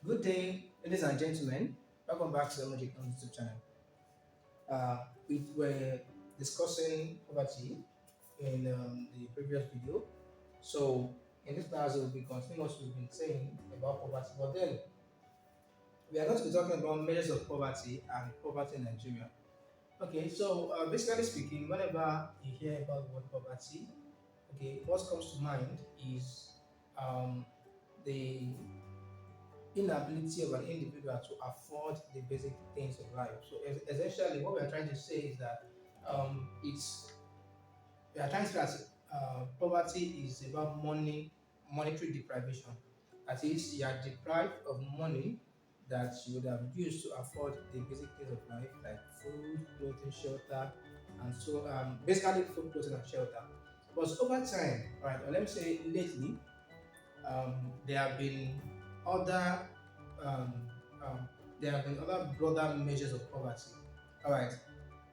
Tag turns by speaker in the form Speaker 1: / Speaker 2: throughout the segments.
Speaker 1: Good day, ladies and gentlemen. Welcome back to the Microeconomics YouTube channel. We were discussing poverty in the previous video. So, in this class, we'll be continuing what we've been saying about poverty. But then, we are going to be talking about measures of poverty and poverty in Nigeria. Okay, so basically speaking, whenever you hear about the word poverty, okay, what comes to mind is the inability of an individual to afford the basic things of life. So essentially, what we are trying to say is that it's we are trying to say that poverty is about monetary deprivation. That is, you are deprived of money that you would have used to afford the basic things of life, like food, clothing, shelter, and so basically food, clothing, and shelter. But over time, right, or let me say lately, there have been other um, um, broader measures of poverty. All right,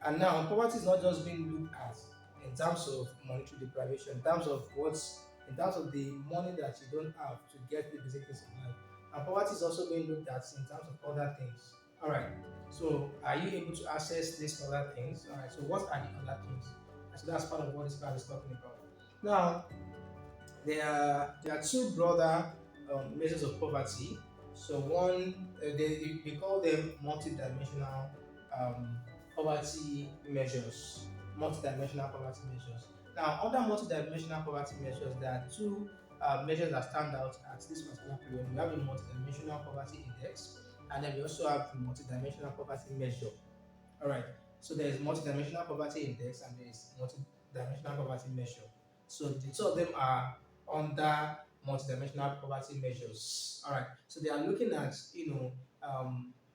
Speaker 1: and now poverty is not just being looked at in terms of monetary deprivation, in terms of the money that you don't have to get the basic things in life. And poverty is also being looked at in terms of other things. All right. So, are you able to access these other things? All right. So, what are the other things? So that's part of what this class is talking about. Now, there are two broader measures of poverty. So one, they call them multidimensional um, poverty measures. Multidimensional poverty measures. Now, other multidimensional poverty measures, there are two measures that stand out at this particular period. We have the multidimensional poverty index, and then we also have the multidimensional poverty measure. All right. So there is multidimensional poverty index and there is multidimensional poverty measure. So the two of them are under multidimensional poverty measures. All right. So they are looking at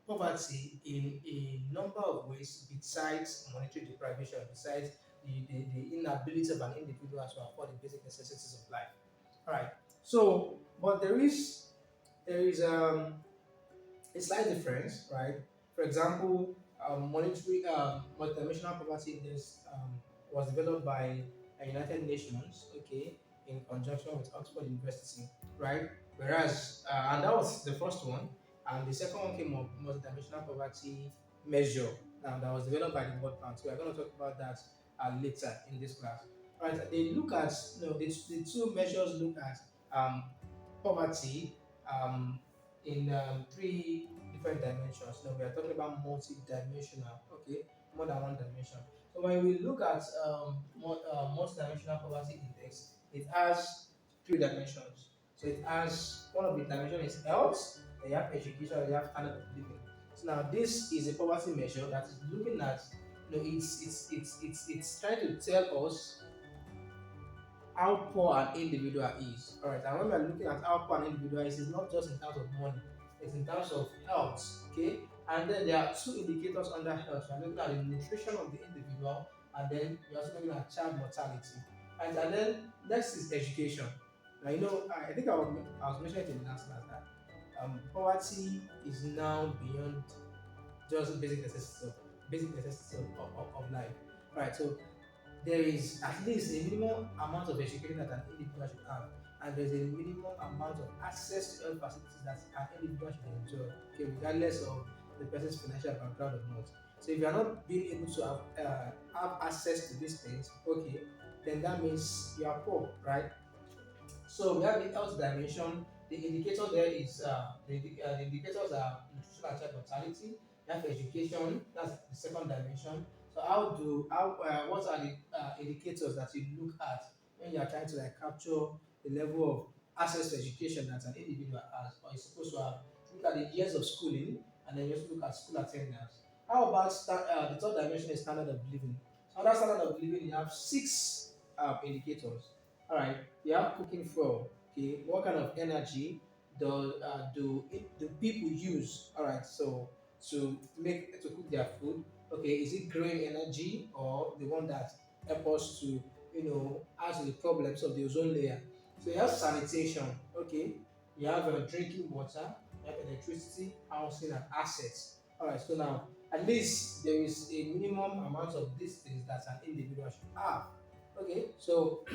Speaker 1: poverty in a number of ways besides monetary deprivation, besides the inability of an individual to afford the basic necessities of life. All right. So, but there is a slight difference, right? For example, monetary multidimensional poverty index was developed by the United Nations, okay, in conjunction with Oxford University, right? Whereas, and that was the first one, and the second one came up multidimensional poverty measure that was developed by the World Bank. So we're going to talk about that later in this class. Right? They look at the two measures look at poverty um, in three different dimensions. Now we are talking about multi-dimensional, okay, more than one dimension. So when we look at multi-dimensional poverty index, it has three dimensions. So it has one of the dimensions is health, then you have education, and you have standard of living. So now this is a poverty measure that is looking at, it's trying to tell us how poor an individual is. All right, and when we are looking at how poor an individual is, it's not just in terms of money, it's in terms of health. Okay, and then there are two indicators under health. We're looking at the nutrition of the individual, and then we're also looking at child mortality. And then next is education. Now, I think I was mentioning it in the last class that poverty is now beyond just basic necessities of life. Right, so there is at least a minimum amount of education that an individual should have, and there's a minimum amount of access to health facilities that an individual should enjoy, okay, regardless of the person's financial background or not. So if you are not being able to have access to these things, okay, then that means you are poor, right? So we have the health dimension. The indicator there is the indicators are nutrition and child mortality. You have education. That's the second dimension. So what are the indicators that you look at when you are trying to like capture the level of access to education that an individual has or is supposed to have? Look at the years of schooling and then you also look at school attendance. How about the third dimension is standard of living? So under standard of living, you have six indicators. All right, you have cooking fuel. Okay, what kind of energy do people use? All right, so to cook their food. Okay, is it green energy or the one that help us to add to the problems of the ozone layer? So you have sanitation. Okay, you have drinking water, you have electricity, housing, and assets. All right, so now at least there is a minimum amount of these things that an individual should have. Okay, so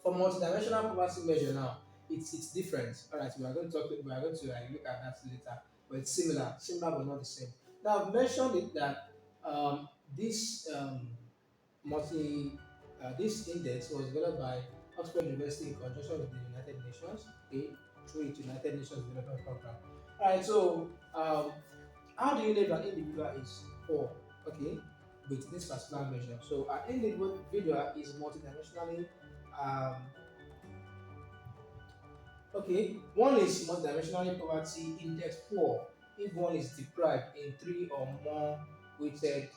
Speaker 1: for multidimensional poverty measure now, it's different. All right, we are going to look at that later, but it's similar but not the same. Now I've mentioned it that this multi this index was developed by Oxford University in conjunction with the United Nations, okay, through its United Nations Development Program. All right, so how do you know if an individual is poor? Okay, with this particular measure. So an individual is multidimensionally um, okay. One is multidimensionally poverty index poor if one is deprived in three or more weighted.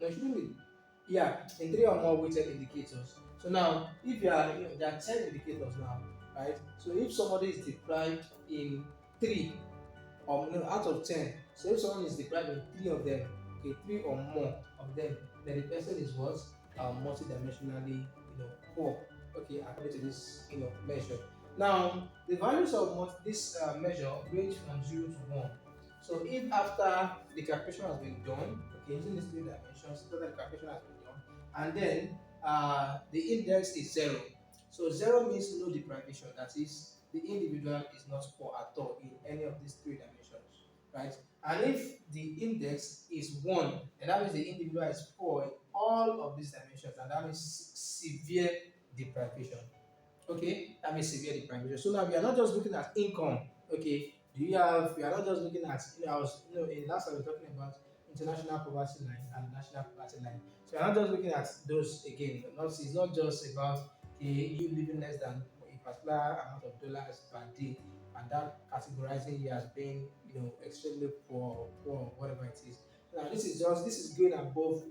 Speaker 1: No, it shouldn't be. Yeah, in three or more weighted indicators. So now, if you are, there are 10 indicators now, right? So if somebody is deprived in three or out of 10, so if someone is deprived in three of them, okay, three or more of them, then the person is what multidimensionally poor, okay, according to this measure. Now the values of this measure range from 0 to 1. So if after the calculation has been done, okay, using these three dimensions, after the calculation has been done, and then the index is 0. So 0 means no deprivation, that is the individual is not poor at all in any of these three dimensions, right? And if the index is 1, and that means the individual is poor in all of these dimensions, and that means severe deprivation. Okay, that means severe deprivation. So now we are not just looking at income. Okay, we are not just looking at, I was, in last time we were talking about international poverty line and national poverty line. So we are not just looking at those again. It's not just about you living less than a particular amount of dollars per day, and that categorizing you as being, extremely poor, whatever it is. Now this is going above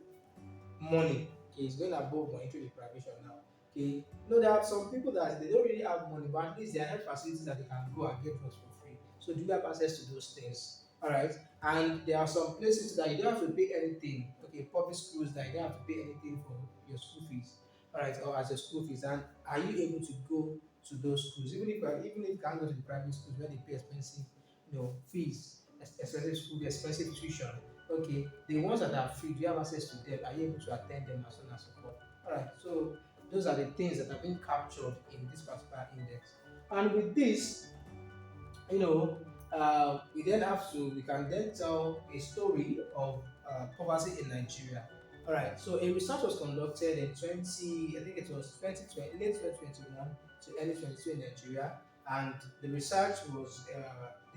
Speaker 1: money. Okay, it's going above monetary deprivation now. Okay, there are some people that they don't really have money, but at least there are health facilities that they can go and get drugs for free. So do you have access to those things? All right, and there are some places that you don't have to pay anything. Okay, public schools that you don't have to pay anything for your school fees. All right, or as a school fees, and are you able to go to those schools? Even if you can't go to the private schools where they pay expensive, fees, expensive school, expensive tuition. Okay, the ones that are free, do you have access to them? Are you able to attend them as soon as possible? Alright, so those are the things that have been captured in this particular index. And with this, we can then tell a story of poverty in Nigeria. All right, so a research was conducted in I think it was 2020, late 2021 to early 22 in Nigeria, and the research was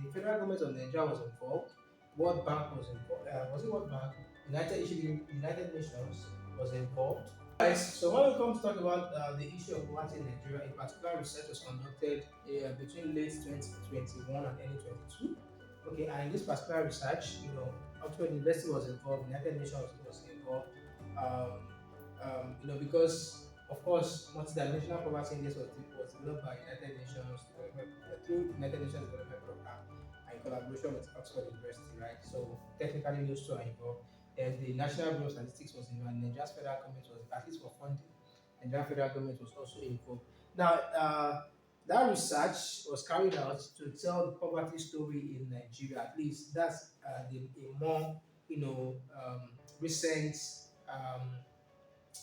Speaker 1: the federal government of Nigeria was involved, World Bank was involved, was it World Bank? United Nations was involved. Right, so when we come to talk about the issue of poverty in Nigeria, a particular research was conducted between late 2021 and early 22. Okay, and in this particular research, Oxford University was involved, United Nations was involved, um, because of course, multidimensional poverty index was developed by United Nations through United Nations Development Program and in collaboration with Oxford University, right? So technically, those two are involved. Then the National Bureau of Statistics was involved. Nigeria's federal government was, at least for funding, Nigerian federal government was also involved. Now, that research was carried out to tell the poverty story in Nigeria. At least that's a more, recent, um,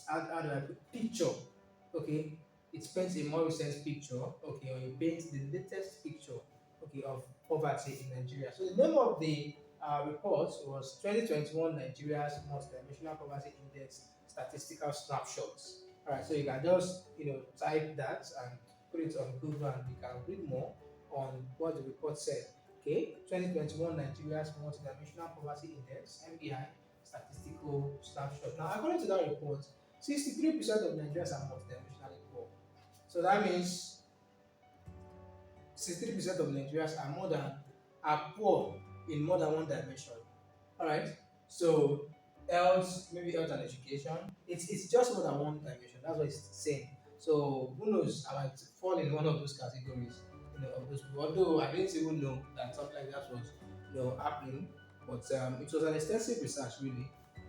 Speaker 1: how do I put picture. Okay, it paints a more recent picture. Okay, or it paints the latest picture. Okay, of poverty in Nigeria. So the name of the report was 2021 Nigeria's Multidimensional Poverty Index Statistical Snapshots. All right, so you can just type that and put it on Google, and you can read more on what the report said. Okay, 2021 Nigeria's Multidimensional Poverty Index (MPI) statistical snapshot. Now, according to that report, 63% of Nigerians are multidimensionally poor. So that means 63% of Nigerians are poor in more than one dimension. All right. So maybe health and education. It's just more than one dimension. That's what it's saying. So who knows? I might fall in one of those categories. Of those people. Although I didn't even know that something like that was happening, but it was an extensive research really.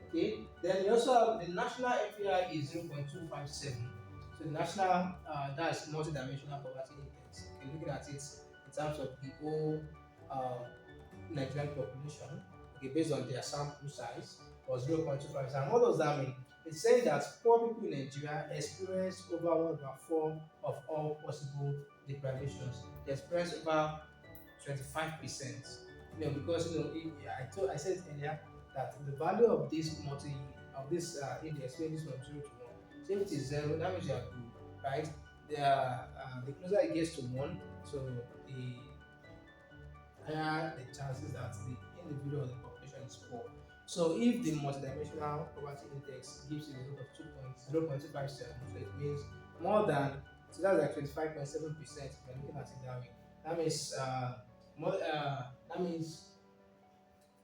Speaker 1: Okay. Then you also have the national FPI is 0.257. So the national that's multidimensional poverty index. Okay, looking at it in terms of the whole Nigerian population, okay, based on their sample size, was 0.25. And what does that mean? It's saying that poor people in Nigeria experience over 1/4 of all possible deprivations. They experience over 25%. Because I said earlier that the value of this index ranges from 0 to 1. So if it is zero, that means you are good, right? The closer it gets to one, so the higher the chances that the individual or the population is poor. So if the multidimensional poverty index gives you a result of 0.257, so it means more than, so that's like 25.7% if you're looking at it that way. That means that means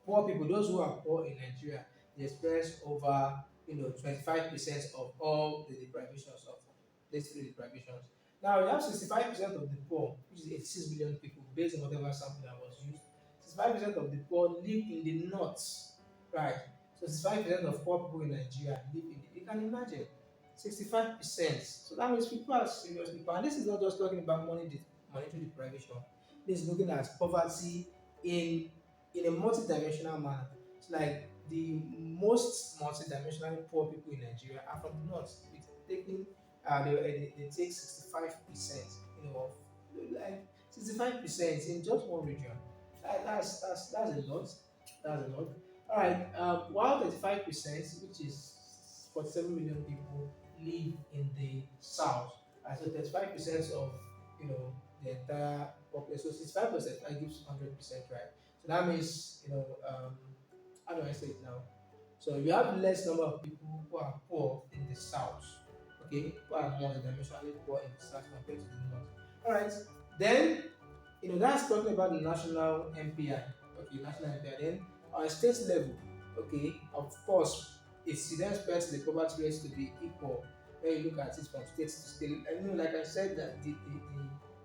Speaker 1: poor people, those who are poor in Nigeria, they experience over 25% of all the deprivations of basically deprivations. Now we have 65% of the poor, which is 86 million people, based on whatever sample that was used. 65% of the poor live in the north, right? So 65% of poor people in Nigeria live in the, you can imagine 65%. So that means people are serious people. And this is not just talking about monetary deprivation. This is looking at poverty in in a multi-dimensional manner. It's like the most multi-dimensionally poor people in Nigeria are from the north. With taking they take 65%, like 65% in just one region. That's a lot. That's a lot. All right. While 35%, which is 47 million people, live in the south. So 35% of the entire population. So 65% that gives 100%, right? So that means, how do I say it now? So you have less number of people who are poor in the south, okay, who are more dimensionally poor in the south compared to the north. All right, then that's talking about the national MPI. Okay, national MPI. Then on a state level, okay, of course, it's then expects the poverty rates to be equal when you look at it from state to state. And like I said, that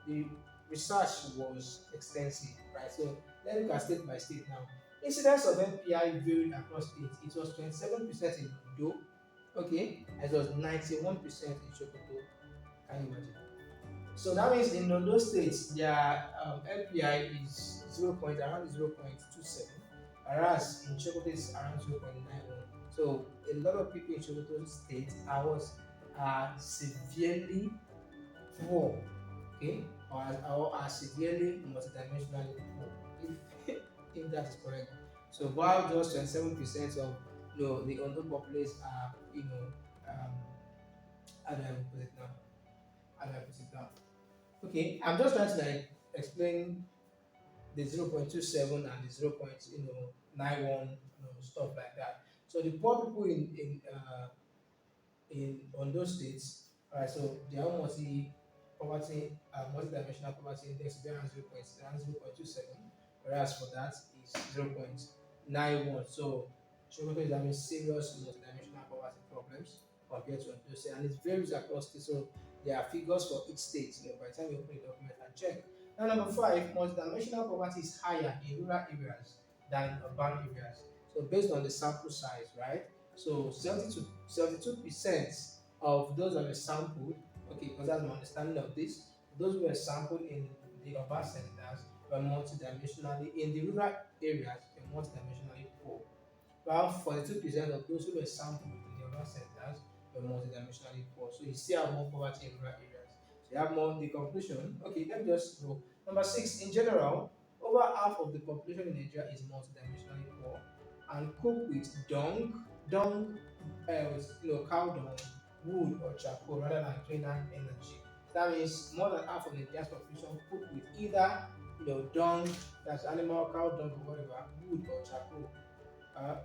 Speaker 1: the research was extensive, right? So let's look at state by state now. Incidence of MPI varied across states. It was 27% in Ondo, okay, and it was 91% in Sokoto. Can you imagine? So that means in those states, their LPI is around 0.27, whereas in Chocolate is around 0.91. So a lot of people in Chocolate state are severely poor, okay, or are severely multidimensionally poor, if that is correct. So while just 27% of the Ondo populace are, um, how do I put it now? How do I put it now? Okay, I'm just trying to like explain the 0.27 and the 0.91, stuff like that. So the poor people in on those states, alright, so their own multi-dimensional poverty index is around 0.27, whereas for that is 0.91. So Sokoto is having serious multidimensional poverty problems compared to those states, and it varies across states. So there are figures for each state, by the time you open the document and check. Now, number five, multidimensional poverty is higher in rural areas than urban areas. So based on the sample size, right? So 72% of those that were sampled, okay, because that's my understanding of this, those who were sampled in the urban centers were multidimensionally, in the rural areas, were multidimensionally poor. While 42% of those who were sampled in the urban centers were multidimensionally poor. So you still have more poverty in rural areas. So you have more, the conclusion. Okay, let me just go. Number six, in general, over half of the population in Nigeria is multidimensionally poor and cook with cow dung, wood or charcoal rather than cleaner energy. That means more than half of the Nigerian population cook with either dung, that's animal cow dung or whatever, wood or charcoal,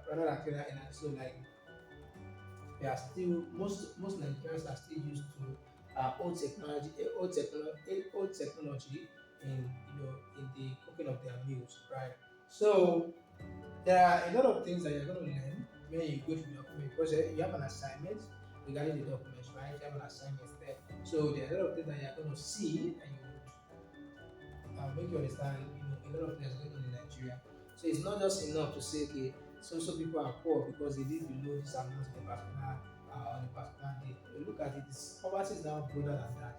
Speaker 1: rather than cleaner energy. So like they are still, most Nigerians are still used to old technology in in the cooking of their meals, right? So there are a lot of things that you're going to learn when you go to the document, because you have an assignment regarding the documents, right? You have an assignment there. So there are a lot of things that you're going to see, and you would make you understand, a lot of things going on in Nigeria. So it's not just enough to say, okay, so people are poor because they live below this amount in a particular on a particular day. You look at it, this poverty is now broader than that.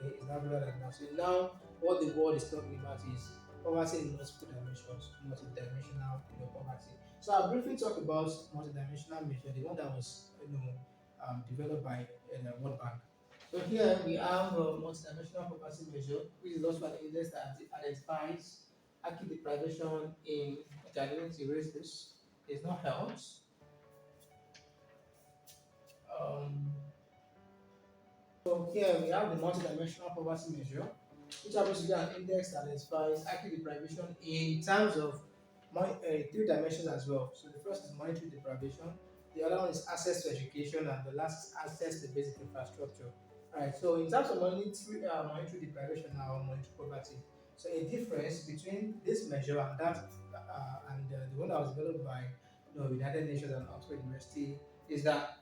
Speaker 1: Okay? It's now broader than that. So now what the world is talking about is poverty in multiple dimensions, multi-dimensional, poverty. So I'll briefly talk about multi-dimensional measure, the one that was developed by World Bank. So here we have a multidimensional poverty measure, which is also an index that identifies acute deprivation in, okay, I didn't erase this, it's not health. Um, so here we have the multidimensional poverty measure, which happens to be an index that identifies acute deprivation in terms of three dimensions as well. So the first is monetary deprivation, the other one is access to education, and the last is access to basic infrastructure. Alright, so in terms of monetary deprivation or monetary poverty, so a difference between this measure and that the one that was developed by United Nations and Oxford University is that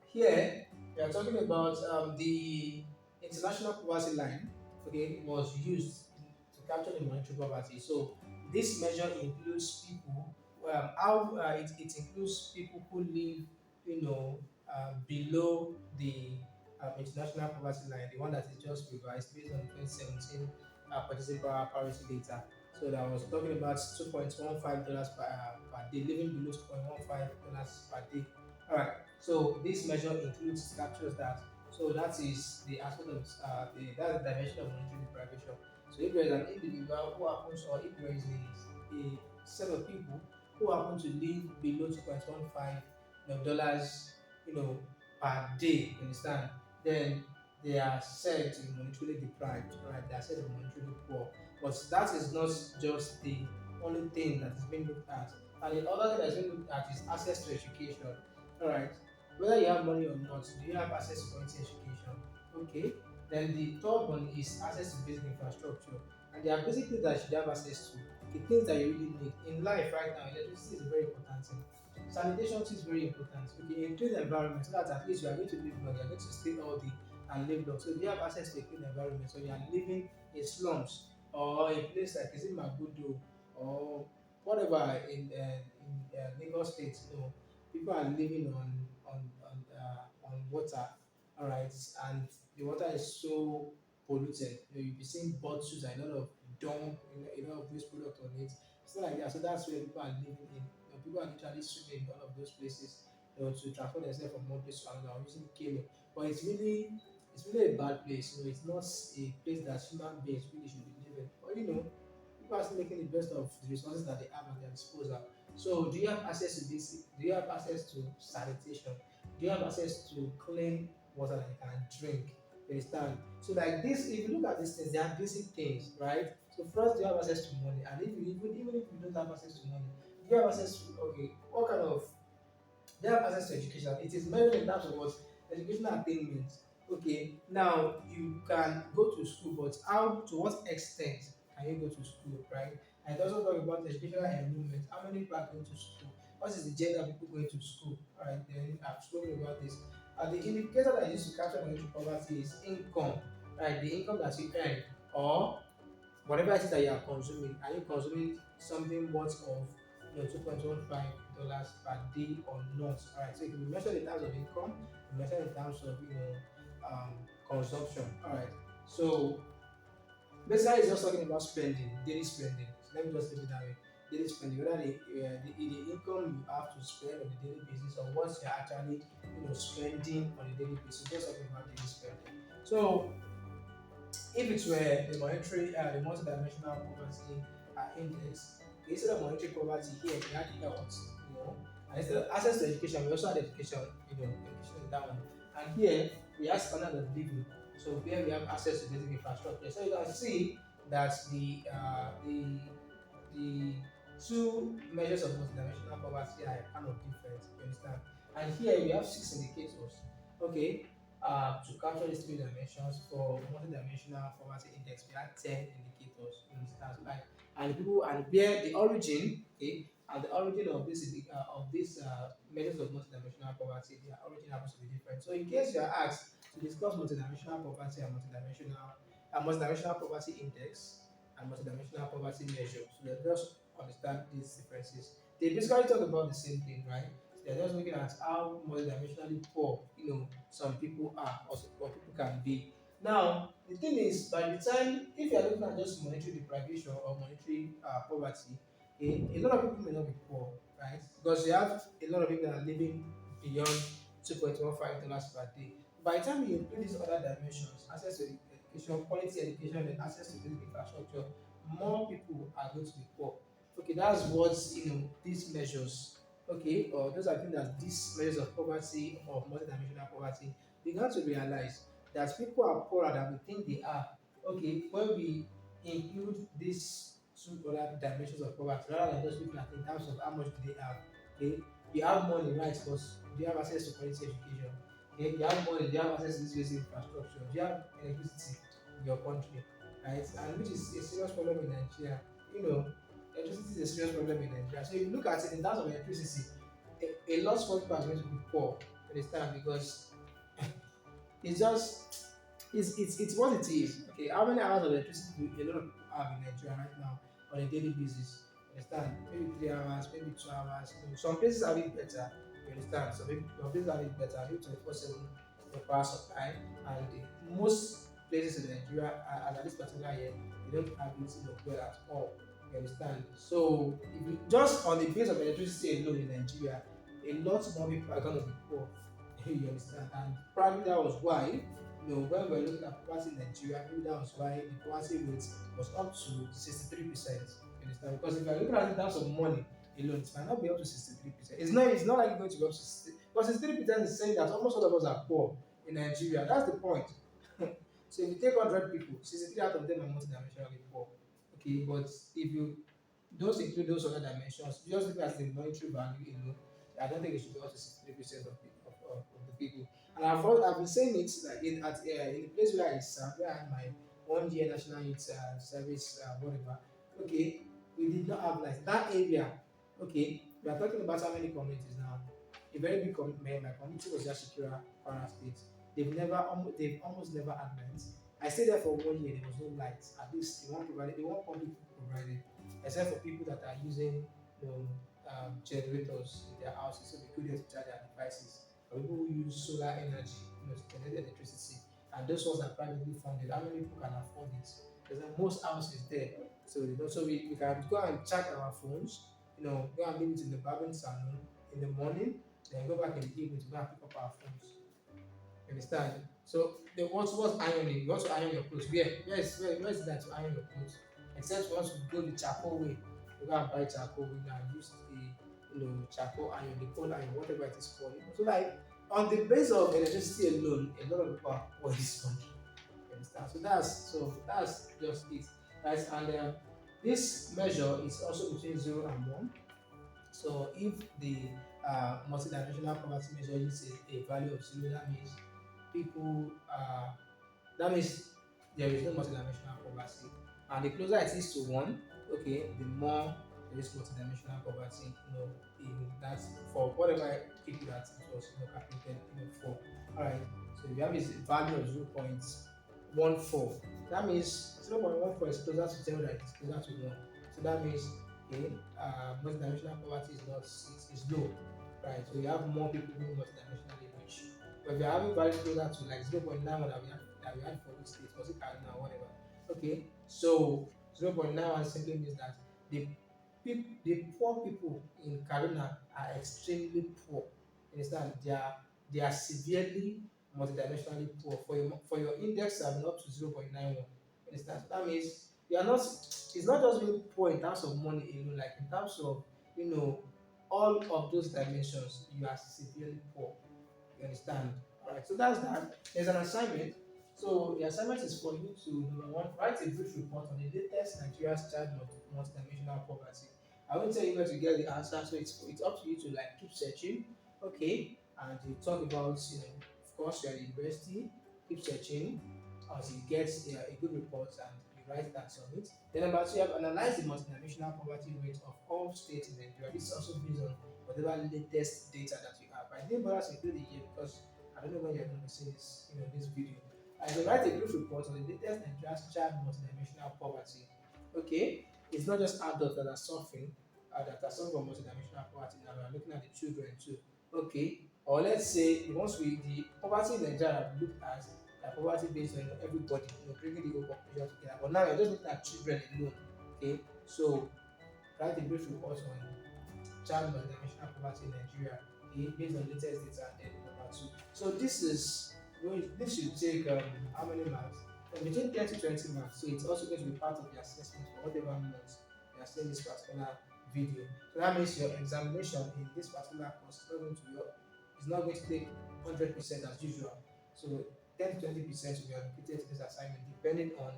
Speaker 1: here, we are talking about the international poverty line. Okay, was used to capture the monetary poverty. So this measure includes people. How it includes people who live, below the international poverty line, the one that is just revised based on 2017 purchasing power parity data. So that was talking about $2.15 per day, living below $2.15 per day. All right. So this measure includes captures that. So that is the aspect of that's the dimension of monetary deprivation. So if there is an individual who happens, or if there is a set of people who happen to live below 2.15 dollars, you know, per day, you understand, then they are said to be monetarily deprived, right? They are said to be monetarily poor. But that is not just the only thing that is being looked at. And the other thing that is being looked at is access to education. All right. Whether you have money or not, do you have access to quality education? Okay. Then the third one is access to basic infrastructure. And there are basic things that you should have access to. The things that you really need in life right now. Electricity is a very important thing. Sanitation too is very important. Okay, a clean environment, so that at least you are going to live long, you are going to stay healthy and live long. So if you have access to a clean environment, so you are living in slums or a place like is it Magudu or whatever in Lagos State, people are living on water, all right, and the water is so polluted. You'll be seeing bottles and a lot of dump, a lot of waste product on it. Stuff like that. So that's where people are living in. People are literally swimming in all of those places, to transport themselves from one place to another using canoe. But it's really a bad place. It's not a place that human beings really should be living. But people are still making the best of the resources that they have at their disposal. So, do you have access to basic? Do you have access to sanitation? Do you have access to clean water that you can drink? You understand? So, like this, if you look at these things, they are basic things, right? So, first, do you have access to money? And if you even if you don't have access to money, do you have access to, okay, what kind of, they have access to education? It is measured in terms of what educational attainment. Okay, now you can go to school, but how, to what extent can you go to school, right? And it also talk about educational enrollment. How many people are going to school? What is the gender of people going to school? All right, then I've spoken about this. And the indicator that I use to capture monetary poverty is income, right? The income that you earn, or whatever it is that you are consuming. Are you consuming something worth of $2.15 per day or not? All right, so it can be measured in terms of income, it can be measured in terms of consumption. All right, so basically, it's just talking about spending, daily spending. So let me just leave it that way. Daily spending, whether the income you have to spend on a daily basis, or what you're actually spending on a daily basis. Just talking about daily spending. So if it were the multidimensional poverty index, instead of monetary poverty here, we had health, and instead of access to education, we also had education, education is that one. And here we have standard of living. So here we have access to basic infrastructure. So you can see that the two measures of multidimensional poverty are kind of different. You understand? And here we have six indicators. Okay, to capture these three dimensions for multidimensional poverty index, we have 10 indicators. You understand? Like, and people, and where the origin, okay, and the origin of these measures of multidimensional poverty, their origin happens to be different. So in case you are asked to discuss multidimensional poverty and multidimensional poverty index and multidimensional poverty measure, so they just understand these differences. They basically talk about the same thing, right? They're just looking at how multidimensionally poor, some people are, or some people can be. Now, the thing is, by the time, if you're looking at just monetary deprivation or monetary poverty, a lot of people may not be poor, right? Because you have a lot of people that are living beyond $2.15 per day. by the time you include these other dimensions, access to education, quality education, and access to basic infrastructure, more people are going to be poor. Okay, that's what these measures. Okay, or those are things that these measures of poverty or multidimensional poverty began to realize that people are poorer than we think they are. Okay, when we include these two other dimensions of poverty, rather than just looking at in terms of how much do they have. Okay, you have money, right? But do you have access to quality education? Okay, you have money, do you have access to this basic infrastructure? Do you have electricity in your country? Right? And which is a serious problem in Nigeria. You know, electricity is a serious problem in Nigeria. So if you look at it in terms of electricity, a lot of people are going to be poor, you understand? Because it's just it's what it is. Okay, how many hours of electricity do a lot of people have in Nigeria right now on a daily basis? You understand? Maybe 3 hours, maybe 2 hours. Some places have it better. You understand? Some places have it better. Maybe 24/7 power supply, and most places in Nigeria, at this particular year, they don't have it well at all. You understand? So if you just on the base of electricity alone in Nigeria, a lot more people are gonna be poor. You understand? And probably that was why, when we were looking at poverty in Nigeria, maybe that was why the poverty rate was up to 63%. You understand? Because if you're looking at it in terms of money alone, it might not be up to 63%. It's not like it's going to be up to 60, because 63% is saying that almost all of us are poor in Nigeria. That's the point. So if you take 100 people, 63 out of them are multidimensionally poor. Okay, but if you don't include those other dimensions, just look at the monetary value alone, I don't think it should be up to 63% of the people. And I've been saying it like in the place where I serve, where I had my 1 year national youth service, whatever. Okay, we did not have lights. That area, okay, we are talking about how many communities now. A very big community, my community was just Shakira, Kwara State. They've almost never had lights. I stayed there for 1 year, there was no lights. At least they won't public provided, except for people that are using generators in their houses, so they couldn't charge their devices. Or people who use solar energy, to generate electricity, and those ones are privately funded. How many people can afford it? Because most houses there, so we can go and charge our phones. Go and leave it in the barbering salon in the morning, then go back in the evening to go and pick up our phones. You understand? So what's ironing? You want to iron your clothes. Where is that to iron your clothes? Except once you go the charcoal way, you go and buy charcoal, you can use the charcoal iron, the coal iron, whatever it is called. So like on the base of electricity alone, a lot of people are poor in this country. You understand? So that's just it. Right? And this measure is also between 0 and 1. So if the multidimensional poverty measure uses a value of 0, people uh, that means there is no multidimensional poverty. And the closer it is to 1, okay, the more there is multidimensional poverty, in that for whatever people that it was calculated, for. Alright, so if you have a value of 0.14, that means 0.14 is closer to 0 than it is closer to 1. So that means okay, multidimensional poverty is low, right? So you have more people who are multidimensionally rich. But if you're having values closer to like 0.91 that we had for each state, was it cardinal, whatever. Okay, so 0.91 simply means that the poor people in Kaduna are extremely poor. You understand? They are severely multidimensionally poor. For your index to have been up to 0.91. You understand? So that means you are not. It's not just being poor in terms of money alone. Like in terms of all of those dimensions, you are severely poor. You understand? All right. So that's that. There's an assignment. So the assignment is for you to number one, write a brief report on the latest Nigeria's child multidimensional poverty. I won't tell you where to get the answer, so it's up to you to like keep searching. Okay, and you talk about of course you're at university, keep searching as you get a good report and you write that submit. Then number two, you have analyzed the multidimensional poverty rate of all states in Nigeria. This is also based on whatever latest data that you have. I didn't bother to include the year because I don't know when you're going to see this video. I will write a brief report on the latest Nigeria's child multidimensional poverty. Okay, it's not just adults that are suffering from multidimensional poverty. Now we are looking at the children too. Okay, or let's say the poverty in Nigeria we looked at poverty based on everybody, bringing the whole population together. But now we're just looking at children alone. Okay, so write a brief report on child multidimensional poverty in Nigeria, based on latest data and then number two. So this is this should take how many marks? Between 10 to 20 marks. So it's also going to be part of the assessment for whatever months you are seeing this particular video. So that means your examination in this particular course is not going to take 100% as usual. So 10 to 20% will be allocated to this assignment depending on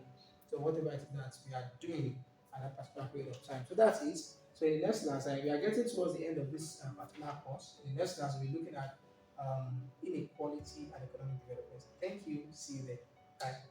Speaker 1: so whatever it is that we are doing at that particular period of time. So that's it. So in the next class, we are getting towards the end of this particular course. In the next class, we'll be looking at inequality and economic development. Thank you. See you there. Bye.